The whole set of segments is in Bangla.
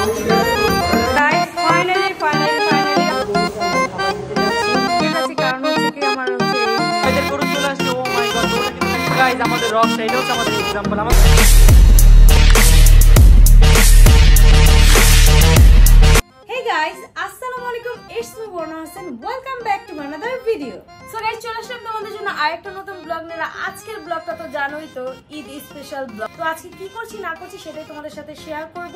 গাইস ফাইনালি কারণ হচ্ছে কি আমার হচ্ছে এদের গরু চলে আসছে। ও মাই গড, গাইস আমাদের রক সাইড হচ্ছে আমাদের example. Hey guys, assalamu alaikum, it's me Borna Hassan. Welcome back to another video. So guys, চলে আসলাম তোমাদের জন্য আরেকটা নতুন ব্লগ নিয়ে। আজকের ব্লগটা তো জানোই তো, ঈদ স্পেশাল ব্লগ। তো আজকে কি করছি না করছি সেটাই তোমাদের সাথে শেয়ার করব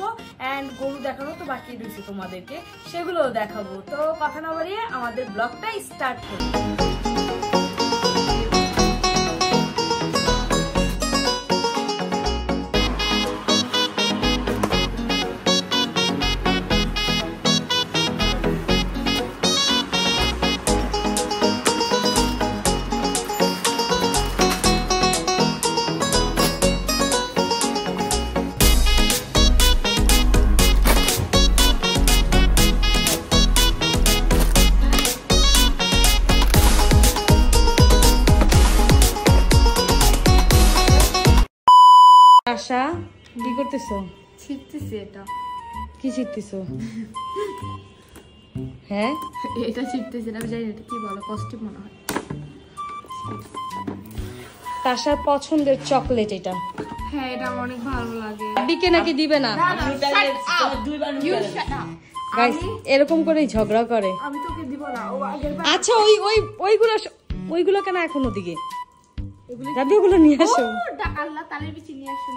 এন্ড গরু দেখানো তো বাকি রয়েছে তোমাদেরকে, সেগুলোও দেখাবো। তো কথা না বাড়িয়ে আমাদের ব্লগটা স্টার্ট করি। আশা কি করতেছো? ছিটতেছি। এটা কি ছিটতেছো? হ্যাঁ এটা ছিটতেছি না, জানি এটা কি বলে, কস্টিপ মনে হয়। তাশার পছন্দের চকলেট এটা। হ্যাঁ এটা আমার অনেক ভালো লাগে। দিকে নাকি দিবে না? গাইস এরকম করেই ঝগড়া করে। আমি তোকে দিব না। ও আগের আচ্ছা ওইগুলো কেন এখন ওদিকে? দাদি ওগুলো নিয়ে আসো। আল্লাহ তালের বিচি নিয়ে আসো।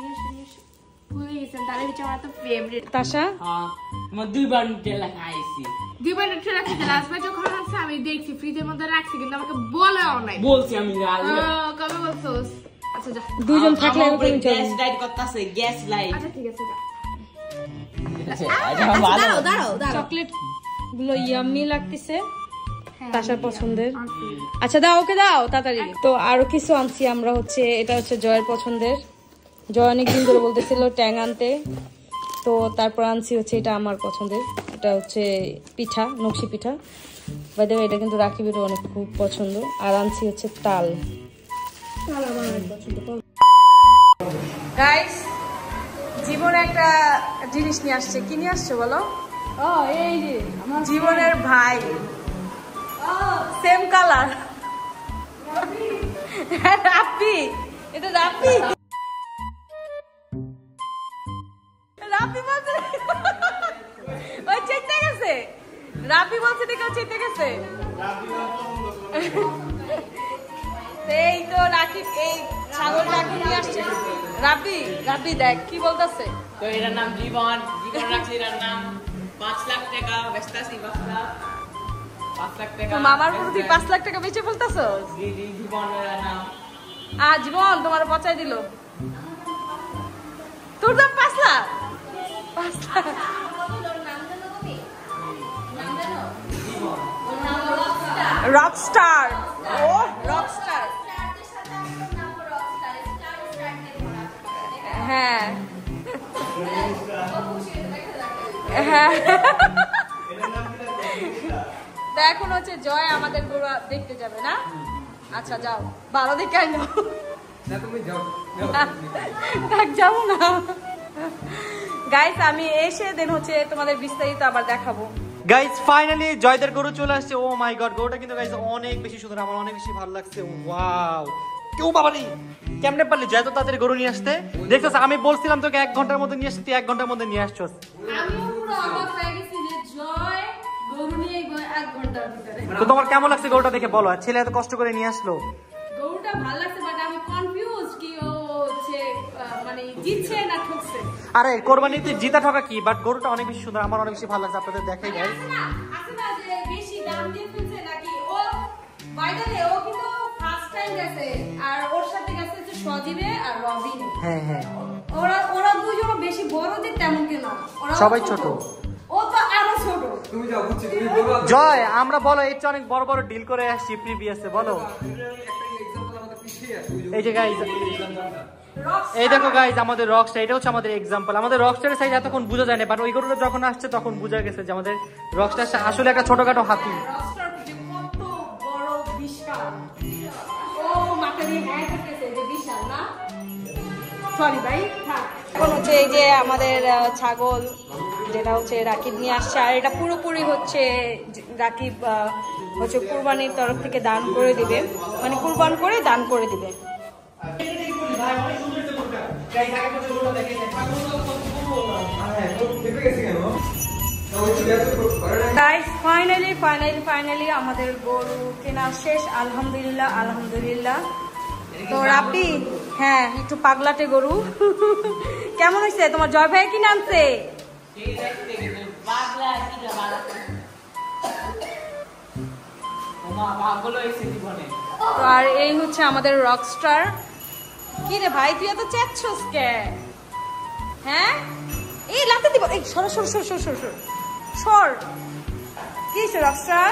ভুলে গেছেন তালের বিচি আমার তো ফেভারিট। তাশা আমার দুইবার নুটেলা খাইছি। দুইবার নুটেলা খেতে লাস্টবার যখন আছে আমি দেখছি ফ্রিজের মধ্যে রাখছি, কিন্তু আমাকে বলেও নাই। বলছি আমি কবে বলছস? আচ্ছা যা, দুইজন থাকলে এরকম গ্যাস লাইট করতেছে, গ্যাস লাইট। আচ্ছা ঠিক আছে যা। আচ্ছা ভালো। দাঁড়াও চকলেট গুলো ইয়াম্মি লাগতেছে, হ্যাঁ, তাশার পছন্দের। আচ্ছা দাও, ওকে দাও তাড়াতাড়ি। তো আরো কিছু আনছি আমরা, হচ্ছে এটা হচ্ছে জয়ের পছন্দের। জয় অনেকদিন ধরে বলতেছিল ট্যাং আনতে, তো তারপর আনছি হচ্ছে এটা আমার পছন্দের। এটা হচ্ছে পিঠা, নকশি পিঠা। বাই দ্য ওয়ে এটা কিন্তু রাকিবেরও অনেক খুব পছন্দ। আর আনছি হচ্ছে তাল আমার অনেক পছন্দ। গাইস জীবন একটা জিনিস নিয়ে আসছে। কি নিয়ে আসছে বলো? ও এই যে আমার জীবনের ভাই, সেম কালার। রাপি, এটা রাপি। রাপি বলছে ওই চেতে গেছে। রাপি বলছে দেখো চেতে গেছে। এই তো রাখি, এই ছাগল রাখি নিয়ে আসছে। রাপি দেখ কি বলতেছে। তো এটার নাম জীবন রাখছি। এটার নাম 5 লাখ টাকা বেচতাছি। 5 লাখ টাকা। মামার প্রতি 5 লাখ টাকা বেচে বলতেছো? জীবনের নাম জীবন তোমার পচাই দিল। তোর দাম 5 লাখ। 5 লাখ রকস্টার। ও রকস্টার। হ্যাঁ হ্যাঁ। তা এখন হচ্ছে জয় আমাদের গরু দেখতে যাবে না? আচ্ছা যাও, ভালো দেখে আইনো। যাবো না গাইস, আমি এসে দেন হচ্ছে তোমাদের বিস্তারিত আবার দেখাবো। গাইস ফাইনালি জয়দের গরু চলে আসছে। ও মাই গড, গরুটা কিন্তু গাইস অনেক বেশি সুন্দর, আমার অনেক বেশি ভালো লাগছে। ওয়াও, কেউ বাবারি কেমনে পারলি জয় তো তাদের গরু নিয়ে আসতে? দেখছস আমি বলছিলাম তোকে 1 ঘন্টার মধ্যে নিয়ে আসতে, তুই 1 ঘন্টার মধ্যে নিয়ে আসছস। আমিও পুরো অবাক হয়ে গেছি যে জয় গরু নিয়ে 1 ঘন্টার ভিতরে। তো তোমার কেমন লাগছে গরুটা দেখে বলো? আর ছেলে এত কষ্ট করে নিয়ে আসলো। গরুটা ভালো লাগছে, বাট আমি কনফিউজ কি ও হচ্ছে মানে জিতছে না ঠকছে। আরে কোরবানিতে জিতা ঠকা কি, বাট গরুটা অনেক বেশি সুন্দর, আমার অনেক বেশি ভালো লাগছে। আপনাদের দেখাই গাইস। আছে না যে বেশি দাম দিয়ে ফেলছে নাকি ও? বাইরে ও কিন্তু ফার্স্ট টাইম গেছে, আর ওর সাথে গেছে যে সজীবে আর রবিন। হ্যাঁ ওরা দুজন বেশি বড় যে তেমন কি না, ওরা সবাই ছোট। ও তো আরো ছোট। তুমি যাও বুঝছি, তুমি বলো। জয় আমরা বলো এর চেয়ে অনেক বড় বড় ডিল করে আসছি প্রিভিয়াসে, বলো। এই যে গাইস এই দেখো গাইস আমাদের রকস্টার, এটা হচ্ছে আমাদের एग्जांपल। আমাদের রকস্টারের সাইজ এতক্ষণ বোঝা যায় না, বাট ওই গরুটা যখন আসছে তখন বোঝা গেছে যে আমাদের রকস্টার আসলে একটা ছোটখাটো হাতি। রকস্টার কত বড় বিশাল। ও মাথা দিয়ে হ্যাঁ করতেছে যে বিশাল না। সরি ভাই, থাক। এখন হচ্ছে এই যে আমাদের ছাগল যেটা হচ্ছে রাকিব নিয়ে আসছে। আর এটা পুরোপুরি হচ্ছে রাকিব হচ্ছে কুরবানির তরফ থেকে দান করে দিবে, মানে কুরবান করে দান করে দিবে। গাইস ফাইনালি আমাদের গরু কেনা শেষ, আলহামদুলিল্লাহ আলহামদুলিল্লাহ। তো রাপি, হ্যাঁ একটু পাগলাটে গরু। কেমন হয়েছে তোমার জয় ভাই কি নামছে? আর এই হচ্ছে আমাদের রকস্টার। কি রে ভাই তুই এত চেচ্ছস কে? হ্যাঁ এই লাতে দিব, এই সর সর সর সর সর সর সর। কি হয়েছে রকস্টার?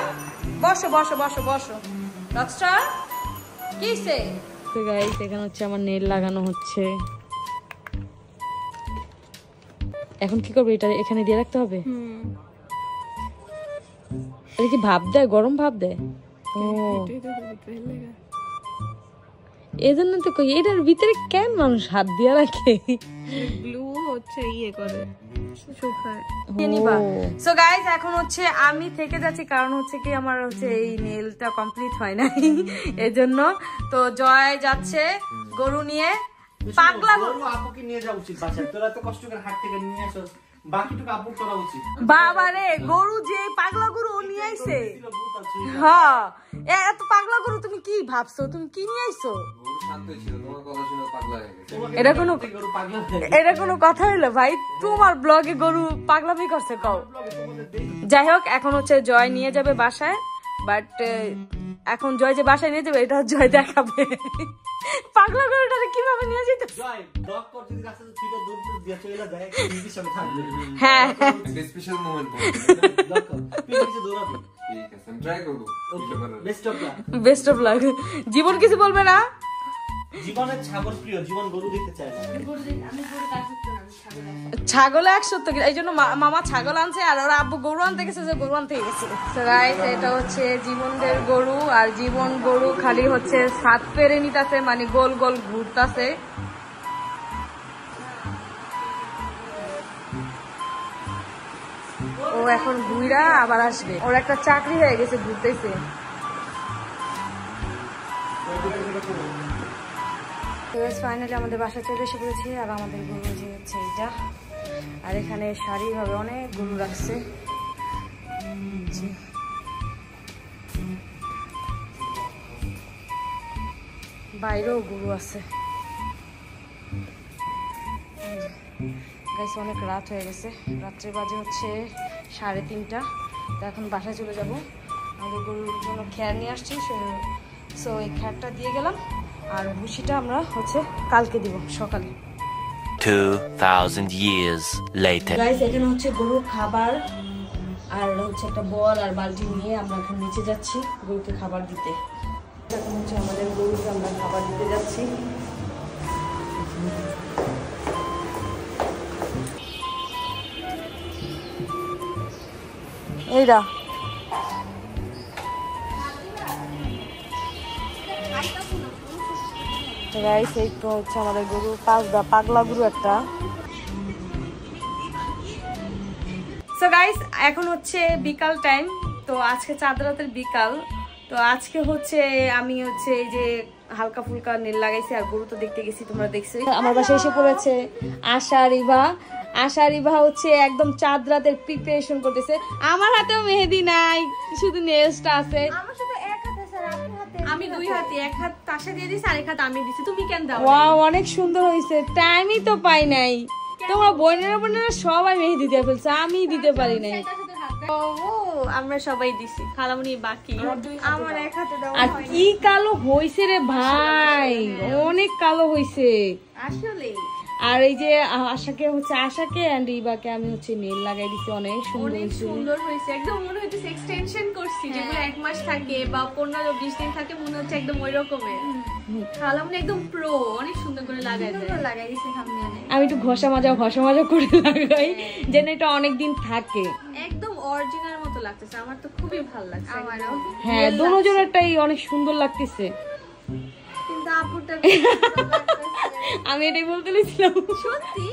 বসো বসো বসো বসো রকস্টার, কি হয়েছে? তো গাইস এখানে হচ্ছে আমার নেল লাগানো হচ্ছে। এখন কি করবে? এটা এখানে দিয়ে রাখতে হবে। এটা কি ভাপ দেয়? গরম ভাপ দেয়? ও এই জন্য তো কই এটার ভিতরে কেন মানুষ হাত দিয়ে রাখে? গ্লু হচ্ছে ইয়ে করে শুকায়। সো গাইস এখন হচ্ছে আমি থেকে যাচ্ছি, কারণ হচ্ছে কি আমার হচ্ছে এই নেলটা কমপ্লিট হয় নাই এর জন্য। তো জয় যাচ্ছে গরু নিয়ে। পাগলা গরু আপুকে নিয়ে যাওয়া উচিত বাচ্চা, তোরা তো কষ্ট করে হাট থেকে নিয়ে আসো, বাকিটুকু আপুর করা উচিত। বাবা রে, গরু যে পাগলা গরু ও নিয়ে আইছে। হ্যাঁ এত পাগলা গরু তুমি কি ভাবছো? তুমি কি নিয়ে আইছো? এটা কোনো কথা হইলো ভাই? তোমার ব্লগে গরু পাগলামি করছে কও। যাই হোক এখন হচ্ছে জয় নিয়ে যাবে বাসায়, বাট এখন জয় যে বাসায় নিয়ে যাবে এটা জয় দেখাবে। পাগলা গরুটারে কিভাবে নিয়ে যেতে? হ্যাঁ বেস্ট অফ লাক। জীবন কিছু বলবে না? জীবনের ছাগল প্রিয়, জীবন গরু দেখতে চায় না। ছাগল 170 এই জন্য মামা ছাগল আনছে, আর ওরা আব্বু গরু আনতে গেছে, যে গরু আনতে গেছে। তো গাইস এটা হচ্ছে জীবনদের গরু, আর জীবন গরু খালি হচ্ছে সাত পেরে নিতেছে, মানে গোল গোল ঘুরতেছে। ও এখন ঘুরা আবার আসবে, ওর একটা চাকরি হয়ে গেছে, ঘুরতেছে। ফাইনালি আমাদের বাসা চলে এসে পড়েছে, আর আমাদের গরু যে হচ্ছে এইটা, আর এখানে সারিভাবে অনেক গরু রাখছে। বাইরেও গরু আছে। গাইস অনেক রাত হয়ে গেছে, রাত্রে বাজে হচ্ছে 3:30। তো এখন বাসায় চলে যাব। আমাদের গরুর জন্য খ্যার নিয়ে আসছি, সো এই খ্যারটা দিয়ে গেলাম, আর ভুসিটা আমরা হচ্ছে কালকে দিব সকালে। 2000 years later. গাইস এখানে হচ্ছে গরুর খাবার, আর হচ্ছে একটা বল আর বালতি নিয়ে আমরা এখন নিচে যাচ্ছি গরুকে খাবার দিতে। এখন হচ্ছে আমাদের গরুকে আমরা খাবার দিতে যাচ্ছি। এইটা গাইস এই তো হচ্ছে আমাদের গরু, পাগলা গরু একটা। সো গাইস এখন হচ্ছে বিকাল টাইম, তো আজকে চাঁদ রাতের বিকাল। তো আজকে হচ্ছে আমি হচ্ছে এই যে হালকা ফুলকা নীল লাগাইছি, আর গরু তো দেখতে গেছি, তোমরা দেখছো। আমার বাসায় এসে পড়েছে আশা রিভা হচ্ছে একদম চাঁদ রাতের প্রিপারেশন করতেছে। আমার হাতেও মেহেদি নাই, শুধু নেলসটা আছে। আমি 2 হাতে, এক হাত তাসা দিয়ে দিছি, আরেক হাত আমি দিছি। তুমি কেন দাও? ওয়াও অনেক সুন্দর হয়েছে, টাইমই তো পাই নাই। তোমরা বোনেরা সবাই মেহেদি দিয়ে ফেলছে, আমি দিতে পারি নাই। ও আমরা সবাই দিছি, খালামুনি বাকি। আমার এক হাতে দাও। আর কি কালো হইছে রে ভাই, অনেক কালো হইছে আসলে। আর এই যে আশাকে এন্ড ইবাকে আমি হচ্ছে নেল লাগাই দিছি, অনেক সুন্দর হয়েছে। একদম মনে হচ্ছে এক্সটেনশন করছি, যেগুলো 1 মাস থাকে বা 15-20 দিন থাকে, মনে হচ্ছে একদম ওই রকমের। খালামুনি একদম প্রো, অনেক সুন্দর করে লাগাই দিছে। আমি একটু ঘষা মাজা করে লাগাই, যেন এটা অনেক দিন থাকে। একদম অরিজিনাল মতো লাগতেছে, আমার তো খুবই ভালো লাগছে। আমারও। হ্যাঁ দুজনেরটাই অনেক সুন্দর লাগতেছে, কিন্তু আপুটা আমি এটাই বলতে চাইছিলাম সত্যি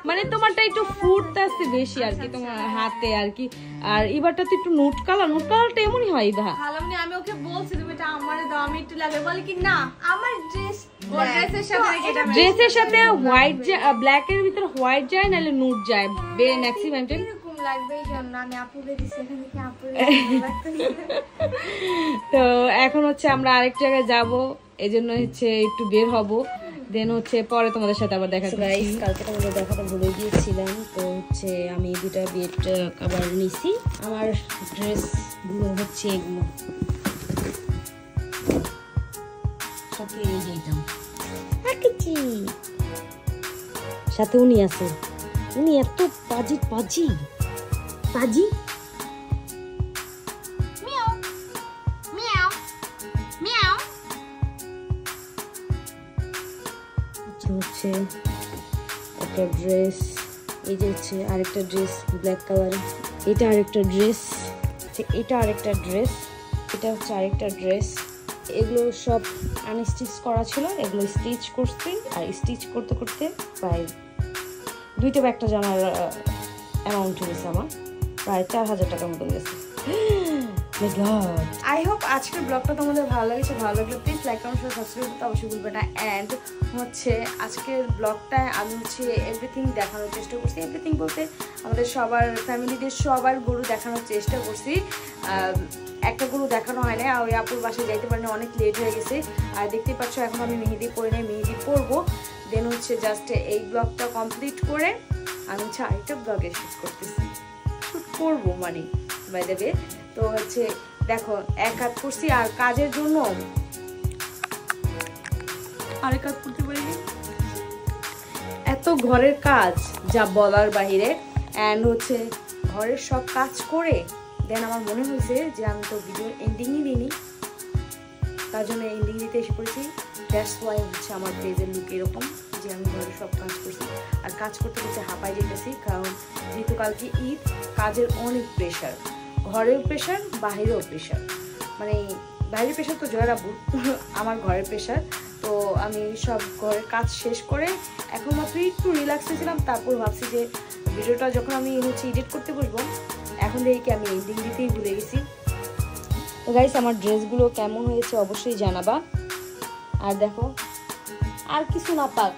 মানে তোমারটা একটু ফুটতে বেশি আর কি তোমার হাতে আর কি আর এবারটা তো একটু নুট কালারটা এমনই হয় ইভা খালামনি আমি ওকে বলছি তুমি এটা আমারে দাও আমি একটু লাগাই বলে কি না আমার ড্রেস ওর ড্রেসের সাথে এটা ড্রেসের সাথে হোয়াইট ব্ল্যাক এর ভিতর হোয়াইট যায় নাহলে নুট যায় ম্যাক্সিমাম টাইম এরকম লাগবে এই জন্য আমি আপুকে দিছি এখান থেকে আপুরে তো এখন হচ্ছে আমরা আরেক জায়গায় যাব এজন্য হচ্ছে একটু বের হব দেন হচ্ছে পরে তোমাদের সাথে আবার দেখা করছি গাইস কালকে তোমাদের দেখাটা ভুলে গিয়েছিলাম তো হচ্ছে আমি দুটো বেড কভার নিছি আমার ড্রেস গুলো হচ্ছে এগুলো সাথে এই যেটাম আকিচি সাথে উনি আছে উনি এত পাজি হচ্ছে একটা ড্রেস এই যে হচ্ছে আরেকটা ড্রেস ব্ল্যাক কালার এটা আরেকটা ড্রেস এটা আরেকটা ড্রেস এটা হচ্ছে আরেকটা ড্রেস এগুলো সব আনস্টিচ করা ছিল এগুলো স্টিচ করছি আর স্টিচ করতে করতে প্রায় দুইটা বা একটা জামার অ্যামাউন্ট হয়েছে আমার প্রায় 4000 টাকার মতো গেছে আই হোপ আজকের ব্লগটা তোমাদের ভালো লেগেছে ভালো লাগলে please like comment share subscribe করতে অবশ্যই ভুলবে না অ্যান্ড হচ্ছে আজকের ব্লগটায় আমি হচ্ছে এভরিথিং দেখানোর চেষ্টা করছি এভরিথিং বলতে আমাদের সবার ফ্যামিলিদের সবার গরু দেখানোর চেষ্টা করছি একটা গরু দেখানো হয় না ওই আপুর বাসায় যাইতে পারিনি অনেক লেট হয়ে গেছে আর দেখতেই পাচ্ছ এখন আমি মেহেদি পরে নেই মেহেদি পরবো দেন হচ্ছে জাস্ট এই ব্লগটা কমপ্লিট করে আমি হচ্ছে আরেকটা ব্লগে শ্যুট করবো মানে বাই দ্য ওয়ে তো হচ্ছে দেখো এক হাত করছি আর কাজের জন্য আরেক হাত করতে পারিনি এত ঘরের কাজ যা বলার বাহিরে অ্যান্ড হচ্ছে ঘরের সব কাজ করে দেন আমার মনে হয়েছে যে আমি তো ভিডিওর এন্ডিংই দিইনি তার জন্য এন্ডিং দিতে এসে পড়েছি দ্যাটস ওয়াই হচ্ছে আমার পেজের লুক এরকম যে আমি ঘরের সব কাজ করছি আর কাজ করতে করতে হাঁপাই যেতেছি কারণ যেহেতু কালকে ঈদ কাজের অনেক প্রেশার ঘরের প্রেশার বাহিরেও প্রেশার মানে বাইরের প্রেশার তো জয় রাখবো আমার ঘরের প্রেশার তো আমি সব ঘরের কাজ শেষ করে এখন মাত্র একটু রিল্যাক্সে ছিলাম তারপর ভাবছি যে ভিডিওটা যখন আমি হচ্ছে এডিট করতে বসবো এখন দেখি আমি এন্ডিং দিতেই ভুলে গেছি তো গাইস আমার ড্রেসগুলো কেমন হয়েছে অবশ্যই জানাবা আর দেখো আর কিছু না পাক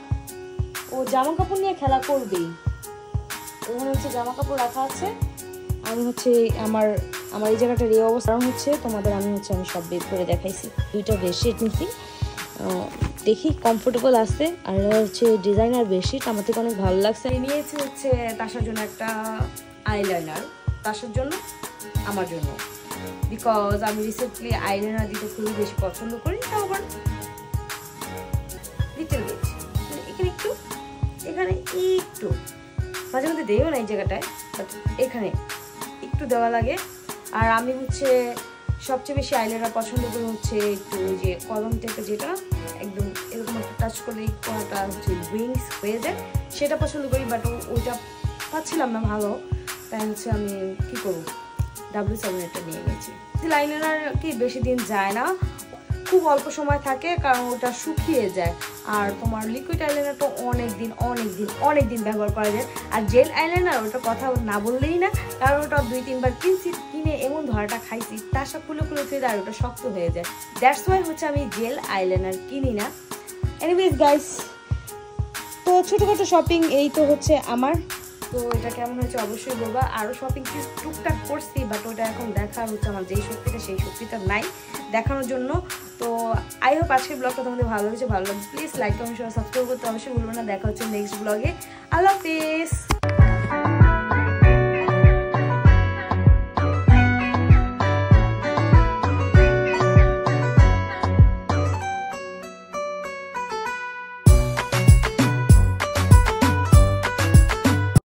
ও জামা কাপড় নিয়ে খেলা করবেই ওখানে হচ্ছে জামা কাপড় রাখা আছে আমি হচ্ছে আমার এই জায়গাটার এই অবস্থা হচ্ছে তোমাদের আমি সব বের করে দেখাইছি দুইটা বেডশিট নিছি দেখি কমফোর্টেবল আছে আর হচ্ছে ডিজাইনার বেডশিট আমার থেকে অনেক ভালো লাগছে নিয়েছি হচ্ছে তাসার জন্য একটা আইলাইনার তাসার জন্য আমার জন্য বিকজ আমি রিসেন্টলি আইলাইনার দিতে খুবই বেশি পছন্দ করি তাও আবার লিটল বিট এখানে একটু মাঝে মধ্যে দেও না এই জায়গাটায় বাট এখানে একটু দেওয়া লাগে আর আমি হচ্ছে সবচেয়ে বেশি আইলাইনার পছন্দ করি হচ্ছে একটু যে কলম টাইপের যেটা একদম এরকম একটা টাচ করলে কোনটা হচ্ছে উইংস হয়ে যায় সেটা পছন্দ করি বাট ওইটা পাচ্ছিলাম না ভালো তাই হচ্ছে আমি কি করবো W7 নিয়ে নিয়েছি আইলাইনার কি বেশি দিন যায় না খুব অল্প সময় থাকে কারণ ওটা শুকিয়ে যায় আর তোমার লিকুইড আইলাইনারটা অনেক দিন ব্যবহার করা যায় আর জেল আইলাইনার ওটা কথা না বললেই না কারণ ওটা 2-3 বার কিনে এমন ধরাটা খাইছি তার সব খুলে ফেলে আর ওটা শক্ত হয়ে যায় দ্যাটস ওয়াই হচ্ছে আমি জেল আইলাইনার কিনি না এনিওয়েজ গাইস তো ছোটখাটো শপিং এই তো হচ্ছে আমার তো এটা কেমন হয়েছে অবশ্যই বলবা আরও শপিং টুকটাক করছি বাট ওটা এখন দেখা হচ্ছে আমার যেই শক্তিটা সেই শক্তিটা নাই দেখানোর জন্য তো আই হোপ আজকের ব্লগটা তোমাদের ভালো লেগেছে ভালো লাগবে প্লিজ লাইক কমেন্ট সাবস্ক্রাইব করতে অবশ্যই ভুলবে না দেখা হচ্ছে নেক্সট ব্লগে আল্লাহ হাফেজ